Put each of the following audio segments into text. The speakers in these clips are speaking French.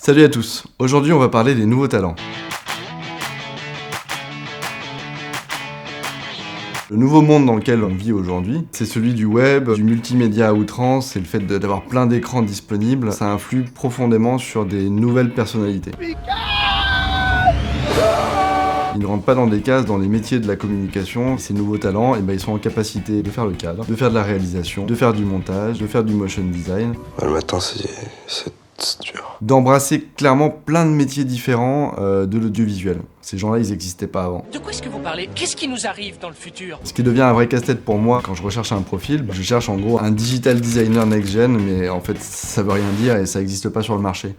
Salut à tous, aujourd'hui on va parler des nouveaux talents. Le nouveau monde dans lequel on vit aujourd'hui, c'est celui du web, du multimédia à outrance et le fait d'avoir plein d'écrans disponibles, ça influe profondément sur des nouvelles personnalités. Ils ne rentrent pas dans des cases dans les métiers de la communication. Ces nouveaux talents, ils sont en capacité de faire le cadre, de faire de la réalisation, de faire du montage, de faire du motion design. Le matin, c'est dur. D'embrasser clairement plein de métiers différents de l'audiovisuel. Ces gens-là, ils n'existaient pas avant. De quoi est-ce que vous parlez? Qu'est-ce qui nous arrive dans le futur? Ce qui devient un vrai casse-tête pour moi quand je recherche un profil, je cherche en gros un digital designer next-gen, mais en fait ça veut rien dire et ça n'existe pas sur le marché.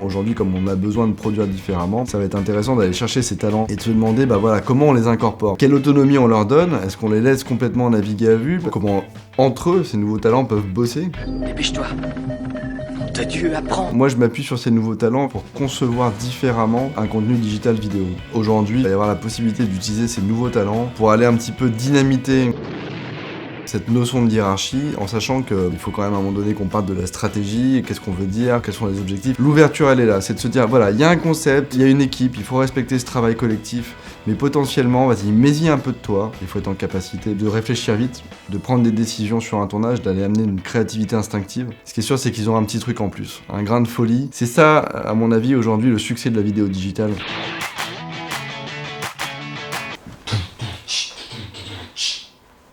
Aujourd'hui, comme on a besoin de produire différemment, ça va être intéressant d'aller chercher ces talents et de se demander comment on les incorpore. Quelle autonomie on leur donne? Est-ce qu'on les laisse complètement naviguer à vue? Comment entre eux, ces nouveaux talents peuvent bosser? Dépêche-toi. T'as dû apprendre. Moi, je m'appuie sur ces nouveaux talents pour concevoir différemment un contenu digital vidéo. Aujourd'hui, il va y avoir la possibilité d'utiliser ces nouveaux talents pour aller un petit peu dynamiter cette notion de hiérarchie, en sachant qu'il faut quand même à un moment donné qu'on parle de la stratégie, qu'est-ce qu'on veut dire, quels sont les objectifs. L'ouverture, elle est là, c'est de se dire, voilà, il y a un concept, il y a une équipe, il faut respecter ce travail collectif, mais potentiellement, vas-y, mets-y un peu de toi. Il faut être en capacité de réfléchir vite, de prendre des décisions sur un tournage, d'aller amener une créativité instinctive. Ce qui est sûr, c'est qu'ils ont un petit truc en plus, un grain de folie. C'est ça, à mon avis, aujourd'hui, le succès de la vidéo digitale.